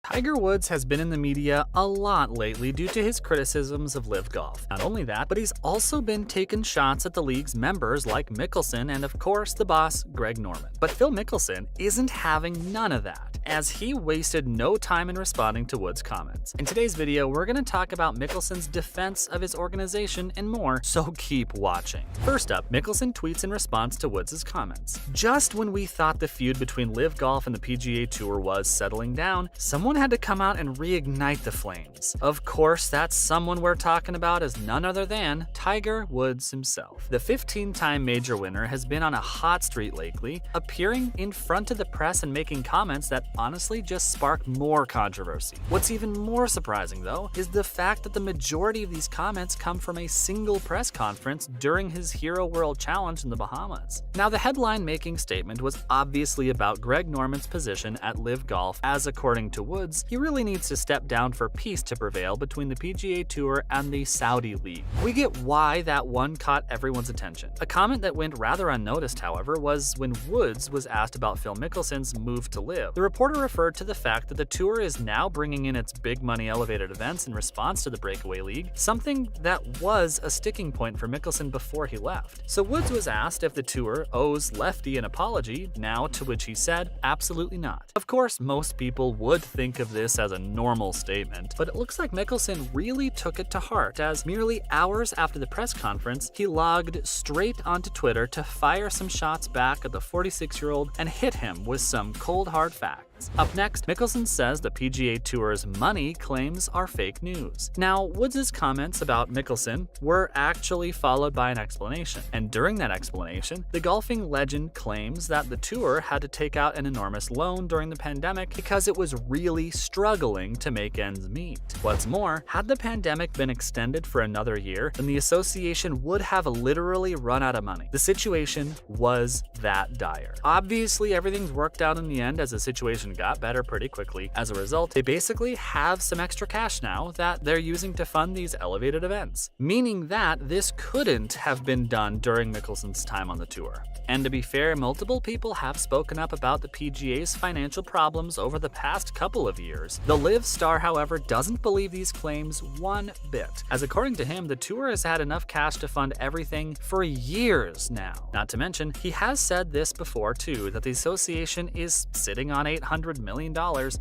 Tiger Woods has been in the media a lot lately due to his criticisms of LIV Golf. Not only that, but he's also been taking shots at the league's members like Mickelson and of course the boss, Greg Norman. But Phil Mickelson isn't having none of that, as he wasted no time in responding to Woods' comments. In today's video, we're going to talk about Mickelson's defense of his organization and more, so keep watching. First up, Mickelson tweets in response to Woods' comments. Just when we thought the feud between LIV Golf and the PGA Tour was settling down, someone had to come out and reignite the flames. Of course, that someone we're talking about is none other than Tiger Woods himself. The 15-time major winner has been on a hot streak lately, appearing in front of the press and making comments that honestly just spark more controversy. What's even more surprising, though, is the fact that the majority of these comments come from a single press conference during his Hero World Challenge in the Bahamas. Now, the headline-making statement was obviously about Greg Norman's position at LIV Golf, as according to Woods, he really needs to step down for peace to prevail between the PGA Tour and the Saudi League. We get why that one caught everyone's attention. A comment that went rather unnoticed, however, was when Woods was asked about Phil Mickelson's move to LIV. The reporter referred to the fact that the tour is now bringing in its big money elevated events in response to the breakaway league, something that was a sticking point for Mickelson before he left. So Woods was asked if the tour owes Lefty an apology now, to which he said, absolutely not. Of course, most people would think of this as a normal statement, but it looks like Mickelson really took it to heart, as merely hours after the press conference, he logged straight onto Twitter to fire some shots back at the 46-year-old and hit him with some cold hard facts. Up next, Mickelson says the PGA Tour's money claims are fake news. Now, Woods' comments about Mickelson were actually followed by an explanation, and during that explanation, the golfing legend claims that the tour had to take out an enormous loan during the pandemic because it was really struggling to make ends meet. What's more, had the pandemic been extended for another year, then the association would have literally run out of money. The situation was that dire. Obviously, everything's worked out in the end as the situation got better pretty quickly. As a result, they basically have some extra cash now that they're using to fund these elevated events, meaning that this couldn't have been done during Mickelson's time on the tour. And to be fair, multiple people have spoken up about the PGA's financial problems over the past couple of years. The LIV star, however, doesn't believe these claims one bit, as according to him, the tour has had enough cash to fund everything for years now. Not to mention, he has said this before too, that the association is sitting on $800 million,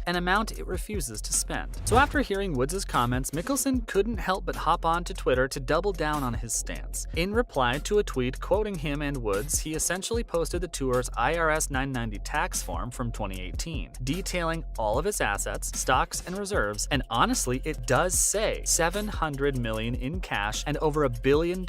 an amount it refuses to spend. So after hearing Woods' comments, Mickelson couldn't help but hop on to Twitter to double down on his stance. In reply to a tweet quoting him and Woods, he essentially posted the tour's IRS 990 tax form from 2018, detailing all of its assets, stocks, and reserves, and honestly, it does say $700 million in cash and over $1 billion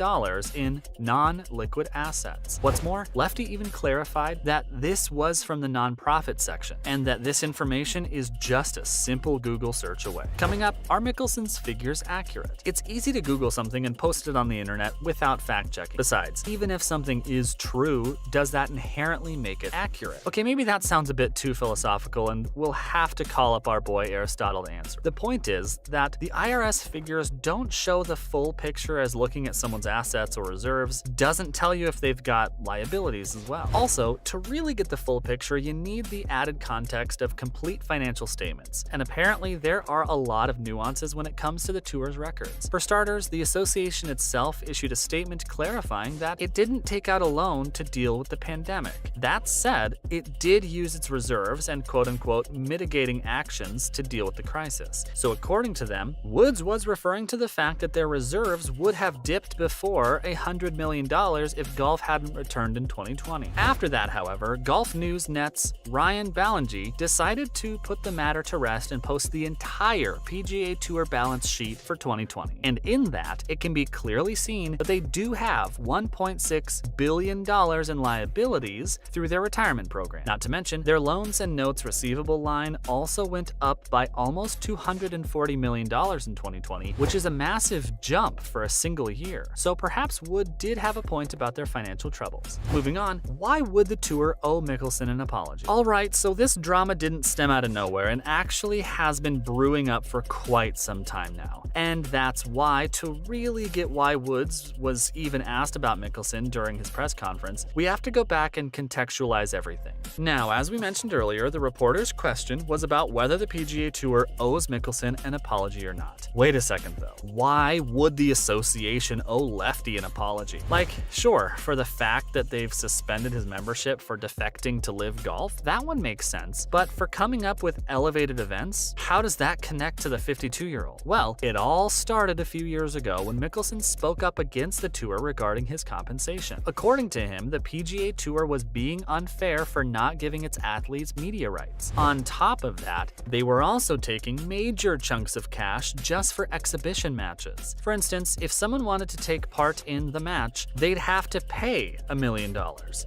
in non-liquid assets. What's more, Lefty even clarified that this was from the nonprofit section, and that this information is just a simple Google search away. Coming up, are Mickelson's figures accurate? It's easy to Google something and post it on the internet without fact-checking. Besides, even if something is true, does that inherently make it accurate? Okay, maybe that sounds a bit too philosophical, and we'll have to call up our boy Aristotle to answer. The point is that the IRS figures don't show the full picture, as looking at someone's assets or reserves doesn't tell you if they've got liabilities as well. Also, to really get the full picture, you need the added context of complete financial statements, and apparently there are a lot of nuances when it comes to the tour's records. For starters, the association itself issued a statement clarifying that it didn't take out a loan to deal with the pandemic. That said, it did use its reserves and quote-unquote mitigating actions to deal with the crisis. So according to them, Woods was referring to the fact that their reserves would have dipped before $100 million if golf hadn't returned in 2020. After that, however, Golf News Net's Ryan Ballingy decided to put the matter to rest and post the entire PGA Tour balance sheet for 2020. And in that, it can be clearly seen that they do have $1.6 billion in liabilities through their retirement program. Not to mention, their loans and notes receivable line also went up by almost $240 million in 2020, which is a massive jump for a single year. So perhaps Wood did have a point about their financial troubles. Moving on, why would the tour owe Mickelson an apology? Alright, so this drama drama didn't stem out of nowhere and actually has been brewing up for quite some time now. And that's why, to really get why Woods was even asked about Mickelson during his press conference, we have to go back and contextualize everything. Now, as we mentioned earlier, the reporter's question was about whether the PGA Tour owes Mickelson an apology or not. Wait a second though, why would the association owe Lefty an apology? Like, sure, for the fact that they've suspended his membership for defecting to Live Golf, that one makes sense, but for coming up with elevated events, how does that connect to the 52-year-old? Well, it all started a few years ago when Mickelson spoke up against the tour regarding his compensation. According to him, the PGA Tour was being unfair for not giving its athletes media rights. On top of that, they were also taking major chunks of cash just for exhibition matches. For instance, if someone wanted to take part in the match, they'd have to pay $1 million.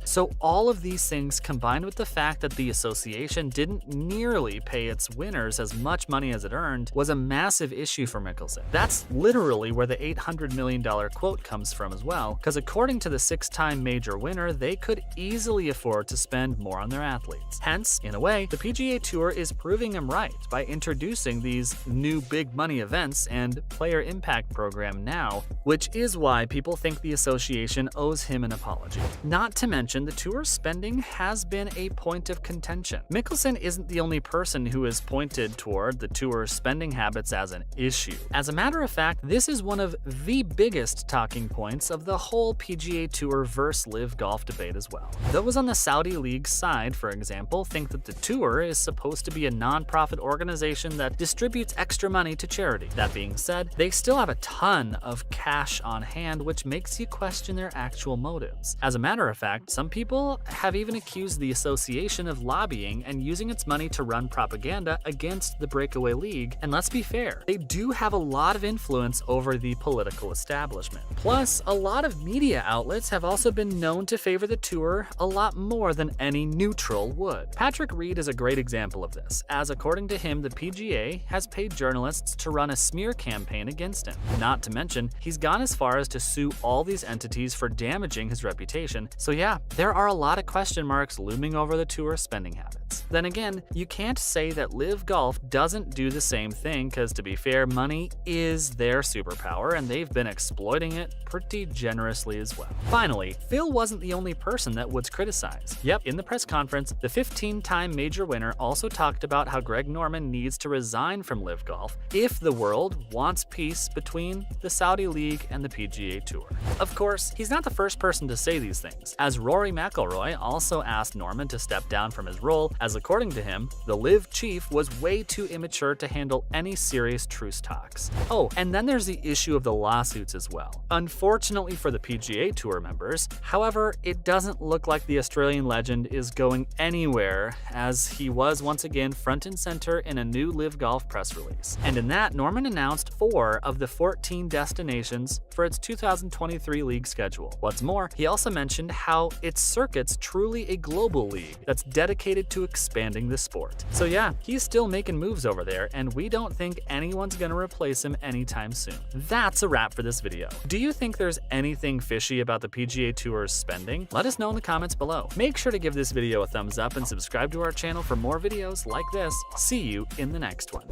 So all of these things, combined with the fact that the association didn't nearly pay its winners as much money as it earned, was a massive issue for Mickelson. That's literally where the $800 million quote comes from as well, because according to the 6-time major winner, they could easily afford to spend more on their athletes. Hence, in a way, the PGA Tour is proving him right by introducing these new big money events and player impact program now, which is why people think the association owes him an apology. Not to mention, the tour's spending has been a point of contention. Mickelson isn't the only person who has pointed toward the tour's spending habits as an issue. As a matter of fact, this is one of the biggest talking points of the whole PGA Tour versus Live Golf debate as well. Those on the Saudi League's side, for example, think that the tour is supposed to be a non-profit organization that distributes extra money to charity. That being said, they still have a ton of cash on hand, which makes you question their actual motives. As a matter of fact, some people have even accused the association of lobbying and using its money to run propaganda against the breakaway league, and let's be fair, they do have a lot of influence over the political establishment. Plus, a lot of media outlets have also been known to favor the tour a lot more than any neutral would. Patrick Reed is a great example of this, as according to him, the PGA has paid journalists to run a smear campaign against him. Not to mention, he's gone as far as to sue all these entities for damaging his reputation. So yeah, there are a lot of question marks looming over the tour's spending habits. Then again, you can't say that Live Golf doesn't do the same thing, because to be fair, money is their superpower and they've been exploiting it pretty generously as well. Finally, Phil wasn't the only person that Woods criticized. Yep, in the press conference, the 15-time major winner also talked about how Greg Norman needs to resign from Live Golf if the world wants peace between the Saudi League and the PGA Tour. Of course, he's not the first person to say these things, as Rory McIlroy also asked Norman to step down from his role, as according to him, the Live chief was way too immature to handle any serious truce talks. Oh, and then there's the issue of the lawsuits as well. Unfortunately for the PGA Tour members, however, it doesn't look like the Australian legend is going anywhere, as he was once again front and center in a new Live Golf press release. And in that, Norman announced 4 of the 14 destinations for its 2023 league schedule. What's more, he also mentioned how its circuit's truly a global league that's dedicated to expanding the sport. So yeah, he's still making moves over there, and we don't think anyone's gonna replace him anytime soon. That's a wrap for this video. Do you think there's anything fishy about the PGA Tour's spending? Let us know in the comments below. Make sure to give this video a thumbs up and subscribe to our channel for more videos like this. See you in the next one.